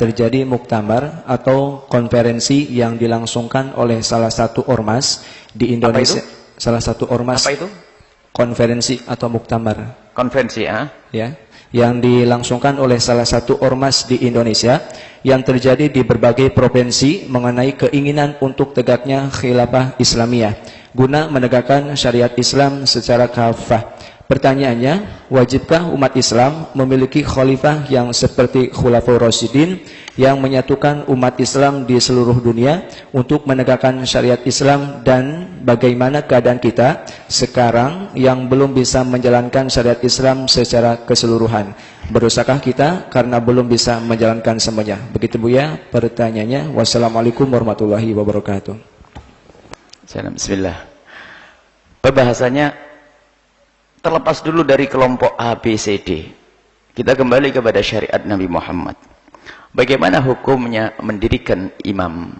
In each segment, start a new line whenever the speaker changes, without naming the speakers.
terjadi muktamar atau konferensi yang dilangsungkan oleh salah satu ormas di Indonesia. Salah satu ormas.
Apa itu?
Konferensi atau muktamar.
Konferensi,
ya, yang dilangsungkan oleh salah satu ormas di Indonesia yang terjadi di berbagai provinsi mengenai keinginan untuk tegaknya khilafah Islamiyah guna menegakkan syariat Islam secara kafah. Pertanyaannya, wajibkah umat Islam memiliki khalifah yang seperti Khulafaur Rasyidin yang menyatukan umat Islam di seluruh dunia untuk menegakkan syariat Islam, dan bagaimana keadaan kita sekarang yang belum bisa menjalankan syariat Islam secara keseluruhan? Berdosakah kita karena belum bisa menjalankan semuanya? Begitu Bu ya pertanyaannya. Wassalamualaikum warahmatullahi wabarakatuh.
Bismillah. Pembahasannya terlepas dulu dari kelompok A, B, C, D. Kita kembali kepada syariat Nabi Muhammad. Bagaimana hukumnya mendirikan imam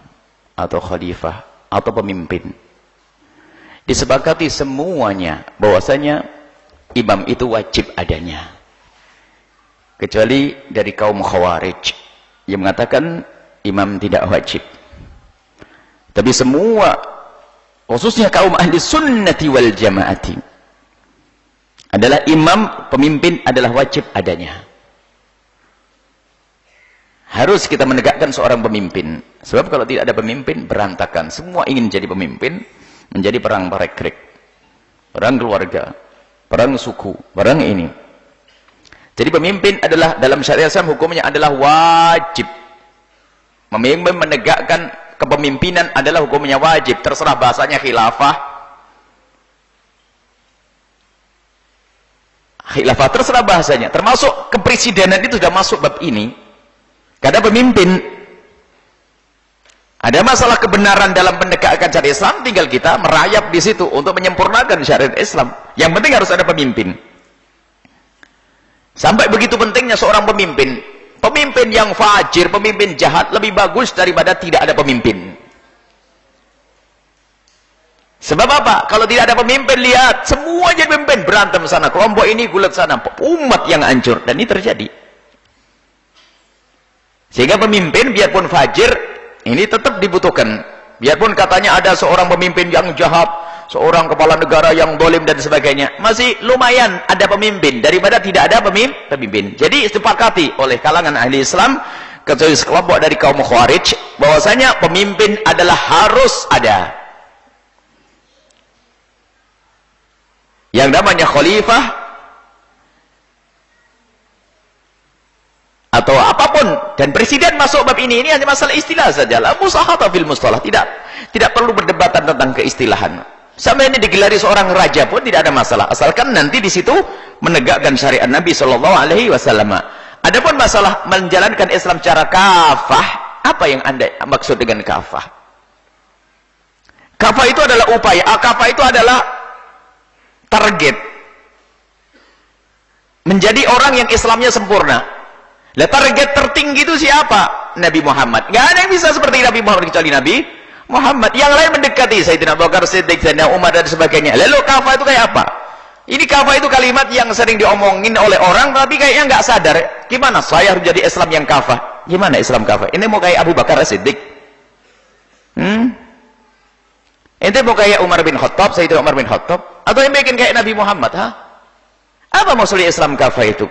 atau khalifah atau pemimpin? Disepakati semuanya bahwasanya imam itu wajib adanya. Kecuali dari kaum Khawarij yang mengatakan imam tidak wajib. Tapi semua, khususnya kaum ahli sunnati wal jamaati, adalah imam, pemimpin adalah wajib adanya. Harus kita menegakkan seorang pemimpin. Sebab kalau tidak ada pemimpin, berantakan. Semua ingin jadi pemimpin, menjadi perang parekrik, perang keluarga, perang suku, perang ini. Jadi pemimpin adalah, dalam syariat Islam hukumnya adalah wajib. Memimpin, menegakkan kepemimpinan adalah hukumnya wajib. Terserah bahasanya khilafah, khilafah, terserah bahasanya. Termasuk kepresidenan itu sudah masuk bab ini. Karena pemimpin, ada masalah kebenaran dalam menegakkan syariat Islam, tinggal kita merayap di situ untuk menyempurnakan syariat Islam. Yang penting harus ada pemimpin. Sampai begitu pentingnya seorang pemimpin. Pemimpin yang fajir, pemimpin jahat lebih bagus daripada tidak ada pemimpin. Sebab apa? Kalau tidak ada pemimpin, lihat semua jadi pemimpin, berantem sana, kelompok ini gulat sana, umat yang hancur. Dan ini terjadi. Sehingga pemimpin biarpun fajir ini tetap dibutuhkan. Biarpun katanya ada seorang pemimpin yang jahat, seorang kepala negara yang dolim dan sebagainya, masih lumayan ada pemimpin daripada tidak ada pemimpin. Jadi disepakati oleh kalangan ahli Islam, kecuali sekelompok dari kaum Khawarij, bahwasanya pemimpin adalah harus ada. Yang namanya khalifah atau apapun, dan presiden masuk bab ini hanya masalah istilah saja. La musahata fil mustalah, tidak perlu berdebatan tentang keistilahan. Sampai ini digelari seorang raja pun tidak ada masalah, asalkan nanti di situ menegakkan syariat Nabi Shallallahu Alaihi Wasallam. Adapun masalah menjalankan Islam secara kafah, apa yang Anda maksud dengan kafah? Kafah itu adalah upaya, kafah itu adalah target menjadi orang yang Islamnya sempurna. Lah target tertinggi itu siapa? Nabi Muhammad. Gak ada yang bisa seperti Nabi Muhammad kecuali Nabi Muhammad. Yang lain mendekati Sayyidina Abu Bakar Siddiq, Sayyidina Umar dan sebagainya. Lalu kafah itu kayak apa? Ini kafah itu kalimat yang sering diomongin oleh orang tapi kayaknya nggak sadar. Gimana saya harus jadi Islam yang kafah? Gimana Islam kafah? Ini mau kayak Abu Bakar Siddiq? Ini mau kayak Umar bin Khattab, Sayyidina Umar bin Khattab? Atau yang bikin kayak Nabi Muhammad? Apa maksudnya Islam kafah itu?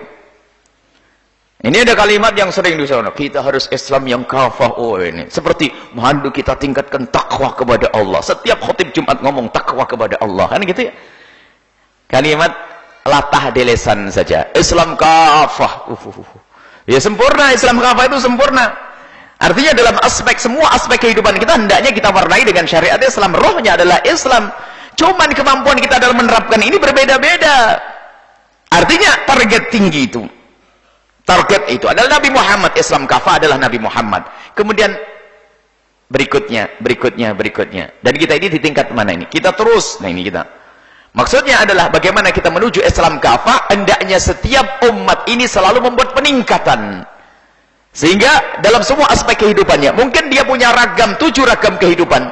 Ini ada kalimat yang sering disana, kita harus Islam yang kafah. Oh ini seperti mandu kita tingkatkan takwa kepada Allah. Setiap khotib Jumat ngomong takwa kepada Allah, kan gitu ya. Kalimat latah di lisan saja. Islam kafah. Ya sempurna, Islam kafah itu sempurna. Artinya dalam aspek, semua aspek kehidupan kita hendaknya kita warnai dengan syariat Islam. Rohnya adalah Islam. Cuman kemampuan kita dalam menerapkan ini berbeda-beda. Artinya target tinggi itu. Target itu adalah Nabi Muhammad. Islam kafah adalah Nabi Muhammad. Kemudian berikutnya. Dan kita ini di tingkat mana ini? Kita terus. Nah ini kita. Maksudnya adalah bagaimana kita menuju Islam kafah. Hendaknya setiap umat ini selalu membuat peningkatan. Sehingga dalam semua aspek kehidupannya. Mungkin dia punya ragam, 7 ragam kehidupan.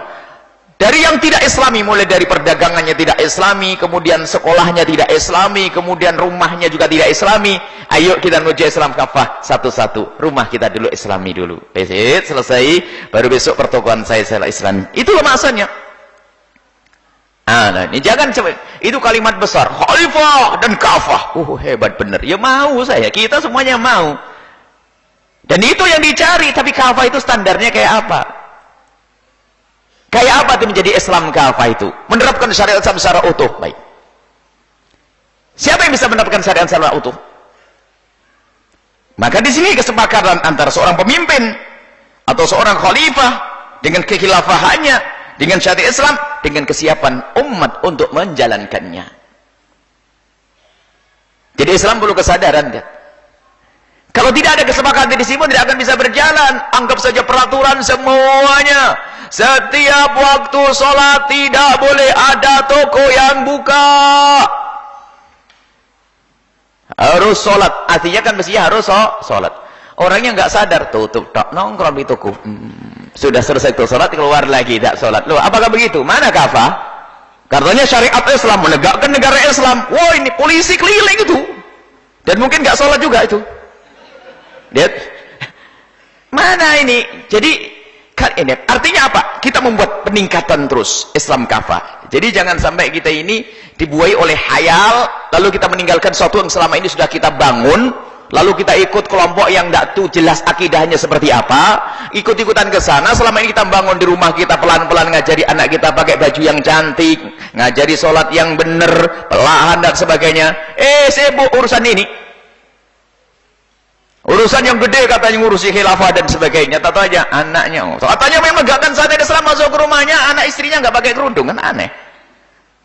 Dari yang tidak islami, mulai dari perdagangannya tidak islami, kemudian sekolahnya tidak islami, kemudian rumahnya juga tidak islami. Ayo kita menuju Islam kafah satu-satu. Rumah kita dulu islami dulu. Selesai, baru besok pertokohan saya Islam. Itulah maksudnya. Nah, ini jangan coba. Itu kalimat besar. Khalifah dan kafah. Hebat bener. Ya mau saya. Kita semuanya mau. Dan itu yang dicari. Tapi kafah itu standarnya kayak apa? Kayak apa itu menjadi Islam kafah itu? Menerapkan syariat Islam secara utuh. Baik. Siapa yang bisa menerapkan syariat secara utuh? Maka di sini kesepakatan antara seorang pemimpin atau seorang khalifah dengan kekhilafahannya, dengan syariat Islam, dengan kesiapan umat untuk menjalankannya. Jadi Islam perlu kesadaran kan? Kalau tidak ada kesepakatan di sini tidak akan bisa berjalan. Anggap saja peraturan semuanya. Setiap waktu sholat tidak boleh ada toko yang buka. Harus sholat. Artinya kan mestinya harus sholat. Orangnya nggak sadar, tutup tak nongkrong di toko. Sudah selesai itu sholat, keluar lagi tidak sholat. Loh, apakah begitu? Mana kafah? Katanya syariat Islam menegakkan negara Islam. Wah, ini polisi keliling itu. Dan mungkin nggak sholat juga itu. Lihat. Mana ini? Jadi ini artinya apa? Kita membuat peningkatan terus Islam kafah. Jadi jangan sampai kita ini dibuai oleh hayal, lalu kita meninggalkan sesuatu yang selama ini sudah kita bangun, lalu kita ikut kelompok yang tidak tuh jelas akidahnya seperti apa, ikut-ikutan ke sana. Selama ini kita bangun di rumah kita, pelan-pelan ngajari anak kita pakai baju yang cantik, ngajari sholat yang benar, perlahan dan sebagainya. Sibuk urusan ini. Urusan yang gede katanya ngurusi khilafah dan sebagainya. Tahu aja anaknya. Katanya memang megahkan syariat Islam, masuk ke rumahnya, anak istrinya nggak pakai kerudung, kan aneh.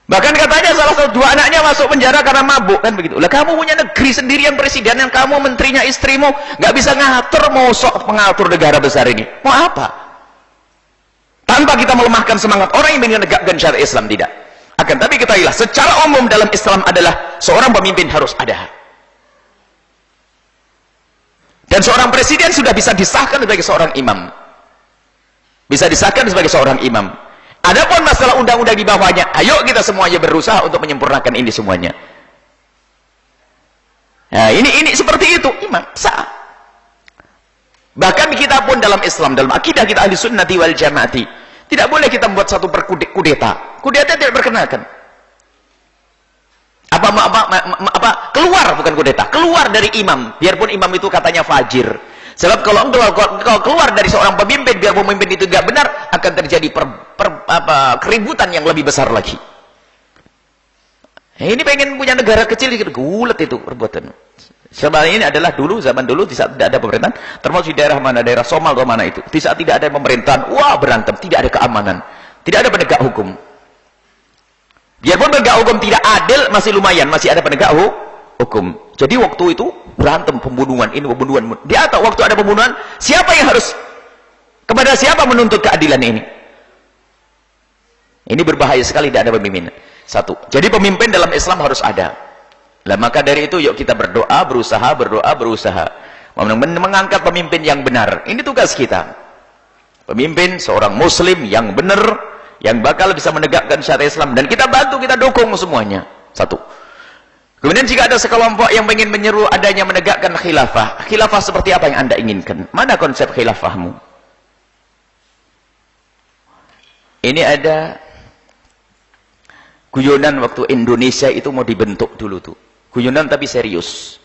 Bahkan katanya salah satu dua anaknya masuk penjara karena mabuk, kan begitu. Lah kamu punya negeri sendirian, presiden yang kamu, menterinya, istrimu nggak bisa ngatur, mau sok pengatur negara besar ini. Mau apa? Tanpa kita melemahkan semangat orang yang ingin menegakkan syariat Islam, tidak. Akan tapi ketahuilah, secara umum dalam Islam adalah seorang pemimpin harus ada. Dan seorang presiden sudah bisa disahkan sebagai seorang imam. Bisa disahkan sebagai seorang imam. Adapun masalah undang-undang di bawahnya, ayo kita semuanya berusaha untuk menyempurnakan ini semuanya. Nah, ini seperti itu, imam sah. Bahkan kita pun dalam Islam, dalam akidah kita ahli sunnati wal jamaati, tidak boleh kita membuat satu kudeta. Kudeta tidak berkenakan. Keluar, bukan kudeta, keluar dari imam, biarpun imam itu katanya fajir. Sebab kalau engkau keluar dari seorang pemimpin, biar pemimpin itu tidak benar, akan terjadi keributan yang lebih besar lagi. Ini pengen punya negara kecil, gulet itu perbuatan. Sebab ini adalah zaman dulu di saat tidak ada pemerintahan, termasuk di daerah mana, daerah Somal atau mana itu, di saat tidak ada pemerintahan, wah berantem, tidak ada keamanan, tidak ada penegak hukum. Biarpun penegak hukum tidak adil, masih lumayan, masih ada penegak hukum. Jadi waktu itu berantem, pembunuhan, ini pembunuhan. Di atas waktu ada pembunuhan, siapa yang harus, kepada siapa menuntut keadilan ini? Ini berbahaya sekali, tidak ada pemimpin. Satu. Jadi pemimpin dalam Islam harus ada. Lah maka dari itu yuk kita berdoa, berusaha mengangkat pemimpin yang benar. Ini tugas kita. Pemimpin seorang muslim yang benar, yang bakal bisa menegakkan syariat Islam, dan kita bantu, kita dukung semuanya. Satu. Kemudian jika ada sekelompok yang ingin menyeru adanya menegakkan khilafah, khilafah seperti apa yang Anda inginkan? Mana konsep khilafahmu? Ini ada guyonan waktu Indonesia itu mau dibentuk dulu tuh. Guyonan tapi serius.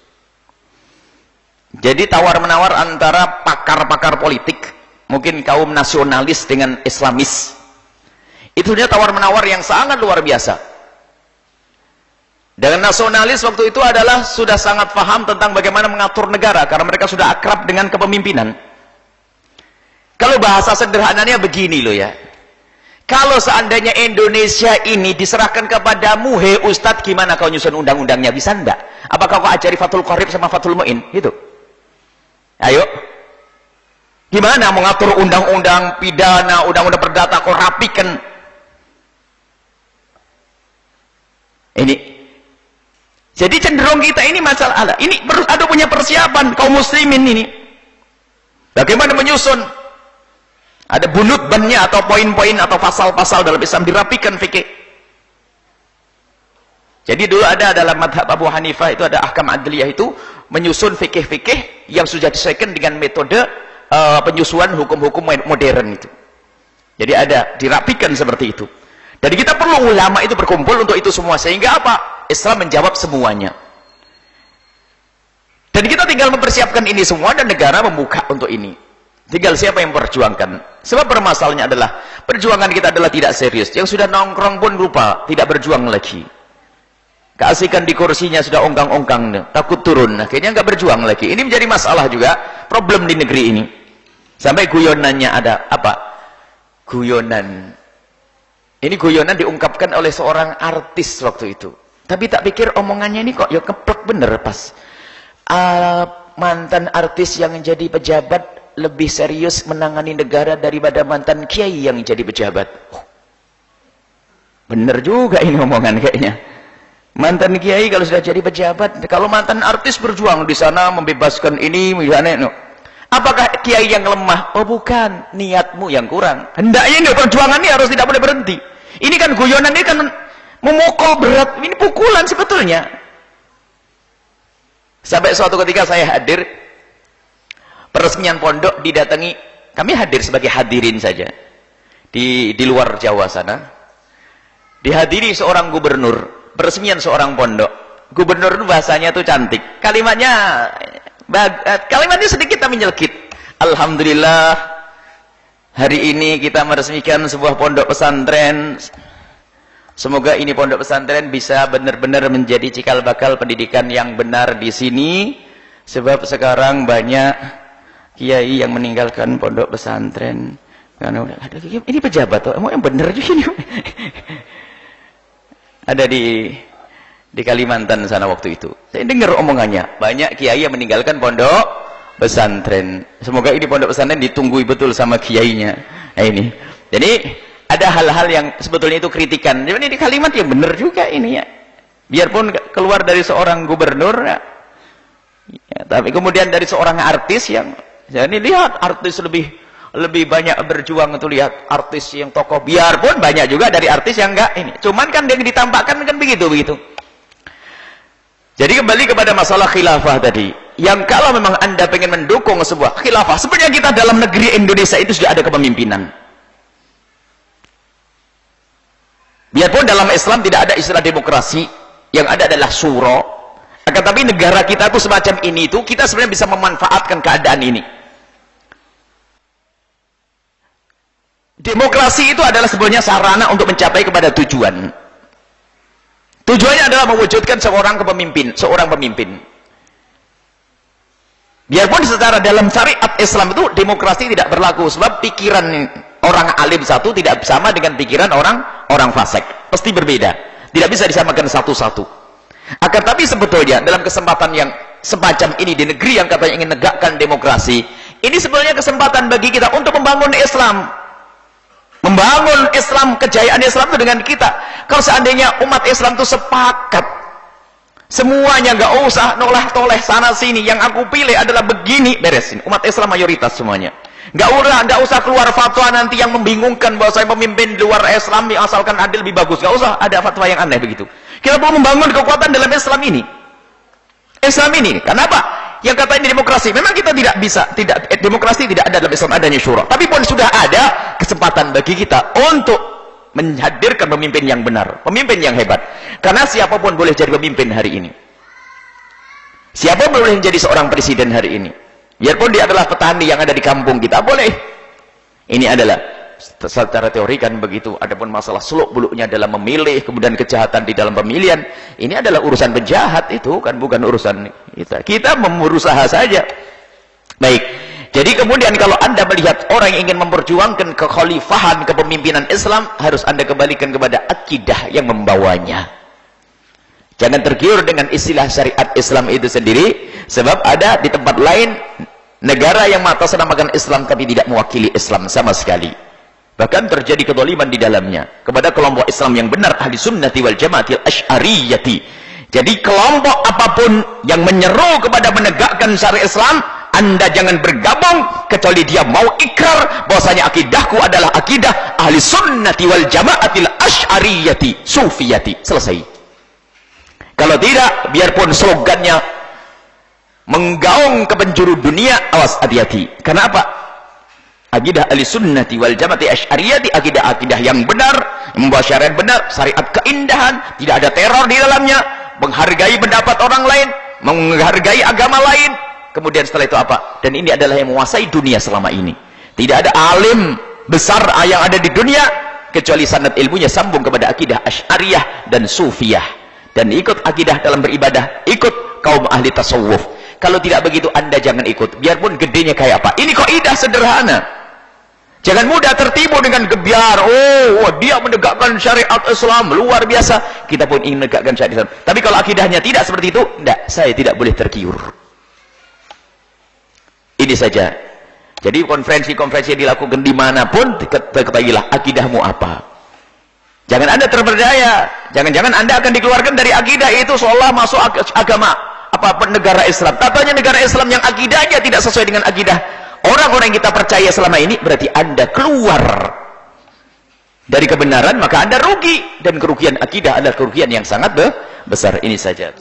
Jadi tawar-menawar antara pakar-pakar politik, mungkin kaum nasionalis dengan Islamis. Itu dia tawar-menawar yang sangat luar biasa. Dengan nasionalis waktu itu adalah sudah sangat paham tentang bagaimana mengatur negara, karena mereka sudah akrab dengan kepemimpinan. Kalau bahasa sederhananya begini loh ya. Kalau seandainya Indonesia ini diserahkan kepadamu, hei Ustadz, gimana kau nyusun undang-undangnya? Bisa enggak? Apakah kau ajari Fathul Qorib sama Fathul Mu'in? Gitu. Ayo. Gimana mengatur undang-undang pidana, undang-undang perdata, kau rapikan? Ini. Jadi cenderung kita ini masalah. Ini harus ada punya persiapan kaum muslimin ini. Bagaimana menyusun Ada bunut bannya atau poin-poin atau pasal-pasal dalam Islam, dirapikan fikih. Jadi dulu ada dalam madhab Abu Hanifah itu ada ahkam adliyah, itu menyusun fikih-fikih yang sudah disesuaikan dengan metode penyusunan hukum-hukum modern itu. Jadi ada, dirapikan seperti itu. Jadi kita perlu ulama itu berkumpul untuk itu semua, sehingga apa? Islam menjawab semuanya. Dan kita tinggal mempersiapkan ini semua, dan negara membuka untuk ini. Tinggal siapa yang memperjuangkan. Sebab permasalahannya adalah perjuangan kita adalah tidak serius. Yang sudah nongkrong pun lupa, tidak berjuang lagi. Keasikan di kursinya sudah ongkang-ongkang, takut turun, akhirnya nggak berjuang lagi. Ini menjadi masalah juga, problem di negeri ini. Sampai guyonannya ada apa? Guyonan. Ini guyonan diungkapkan oleh seorang artis waktu itu. Tapi tak pikir omongannya ini kok ya keplek bener pas. Mantan artis yang jadi pejabat lebih serius menangani negara daripada mantan kiai yang jadi pejabat. Bener juga ini omongan kayaknya. Mantan kiai kalau sudah jadi pejabat, kalau mantan artis berjuang di sana membebaskan ini, misalnya, no. Apakah kiai yang lemah? Oh bukan, niatmu yang kurang. Hendaknya ini perjuangan ini harus tidak boleh berhenti. Ini kan guyonan, ini kan memukul berat, ini pukulan sebetulnya. Sampai suatu ketika saya hadir peresmian pondok, didatangi, kami hadir sebagai hadirin saja di luar Jawa sana. Dihadiri seorang gubernur, peresmian seorang pondok. Gubernur itu bahasanya tuh cantik, kalimatnya sedikit tapi nyelkit. Alhamdulillah, hari ini kita meresmikan sebuah pondok pesantren. Semoga ini pondok pesantren bisa benar-benar menjadi cikal bakal pendidikan yang benar di sini. Sebab sekarang banyak kiai yang meninggalkan pondok pesantren. Karena ini pejabat tuh, emang yang benar juga ini. Ada di Kalimantan sana waktu itu. Saya dengar omongannya, banyak kiai yang meninggalkan pondok pesantren. Semoga ini pondok pesantren ditunggui betul sama kiainya. Nah ini. Jadi ada hal-hal yang sebetulnya itu kritikan. Jadi ini di kalimat yang benar juga ini ya. Biarpun keluar dari seorang gubernur, ya, tapi kemudian dari seorang artis yang, jadi lihat artis lebih banyak berjuang itu, lihat artis yang tokoh. Biarpun banyak juga dari artis yang enggak ini. Cuman kan yang ditampakkan kan begitu. Jadi kembali kepada masalah khilafah tadi. Yang kalau memang Anda pengen mendukung sebuah khilafah, sebenarnya kita dalam negeri Indonesia itu sudah ada kepemimpinan. Biarpun dalam Islam tidak ada istilah demokrasi, yang ada adalah syura. Akan tapi negara kita itu semacam ini itu, kita sebenarnya bisa memanfaatkan keadaan ini. Demokrasi itu adalah sebenarnya sarana untuk mencapai kepada tujuan. Tujuannya adalah mewujudkan seorang pemimpin. Biarpun secara dalam syariat Islam itu demokrasi tidak berlaku, sebab pikiran orang alim satu tidak sama dengan pikiran orang fasik. Pasti berbeda. Tidak bisa disamakan satu-satu. Akan tapi sebetulnya dalam kesempatan yang semacam ini di negeri yang katanya ingin menegakkan demokrasi, ini sebenarnya kesempatan bagi kita untuk membangun Islam. Membangun Islam, kejayaan Islam itu dengan kita. Kalau seandainya umat Islam itu sepakat, semuanya nggak usah noleh-toleh sana sini, yang aku pilih adalah begini, beresin. Umat Islam mayoritas semuanya. Nggak usah keluar fatwa nanti yang membingungkan bahwa saya pemimpin di luar Islam yang asalkan adil lebih bagus. Nggak usah ada fatwa yang aneh begitu. Kita perlu membangun kekuatan dalam Islam ini. Islam ini, kenapa? Yang kata ini demokrasi, memang kita tidak bisa, demokrasi tidak ada dalam Islam, adanya syura. Tapi pun sudah ada kesempatan bagi kita untuk menghadirkan pemimpin yang benar, pemimpin yang hebat. Karena siapapun boleh jadi pemimpin hari ini. Siapapun boleh menjadi seorang presiden hari ini. Biarpun dia adalah petani yang ada di kampung kita, boleh. Ini adalah secara teori kan begitu. Adapun masalah seluk-beluknya dalam memilih, kemudian kejahatan di dalam pemilihan, ini adalah urusan penjahat, itu kan bukan urusan kita. Kita berusaha saja. Baik. Jadi kemudian kalau Anda melihat orang yang ingin memperjuangkan kekhalifahan, kepemimpinan Islam, harus Anda kembalikan kepada akidah yang membawanya. Jangan tergiur dengan istilah syariat Islam itu sendiri, sebab ada di tempat lain negara yang mengatasnamakan Islam tapi tidak mewakili Islam sama sekali. Bahkan terjadi kezaliman di dalamnya kepada kelompok Islam yang benar, ahli sunnati wal jamaatil asy'ariyati. Jadi kelompok apapun yang menyeru kepada menegakkan syariat Islam, Anda jangan bergabung kecuali dia mau ikrar bahwasanya akidahku adalah akidah ahli sunnati wal jamaatil asy'ariyati sufiyati. Selesai. Kalau tidak, biarpun slogannya menggaung ke penjuru dunia, awas, hati-hati. Karena apa? Akidah ahli sunnati wal jamaati asy'ariyati, akidah-akidah yang benar, yang membawa syariat benar, syariat keindahan, tidak ada teror di dalamnya, menghargai pendapat orang lain, menghargai agama lain. Kemudian setelah itu apa? Dan ini adalah yang menguasai dunia selama ini. Tidak ada alim besar yang ada di dunia kecuali sanad ilmunya sambung kepada akidah asy'ariyah dan sufiyah, dan ikut akidah dalam beribadah, ikut kaum ahli tasawuf. Kalau tidak begitu, Anda jangan ikut, biarpun gedenya kayak apa. Ini kaidah sederhana. Jangan mudah tertipu dengan gebiar. Oh, dia menegakkan syariat Islam luar biasa, kita pun ingin menegakkan syariat Islam. Tapi kalau akidahnya tidak seperti itu, tidak, saya tidak boleh tergiur. Ini saja. Jadi konferensi-konferensi yang dilakukan dimanapun, ketahuilah akidahmu apa. Jangan Anda terperdaya. Jangan-jangan Anda akan dikeluarkan dari akidah itu seolah masuk agama apa negara Islam. Tatanya negara Islam yang akidahnya tidak sesuai dengan akidah orang-orang yang kita percaya selama ini, berarti Anda keluar dari kebenaran, maka Anda rugi, dan kerugian akidah adalah kerugian yang sangat besar. Ini saja.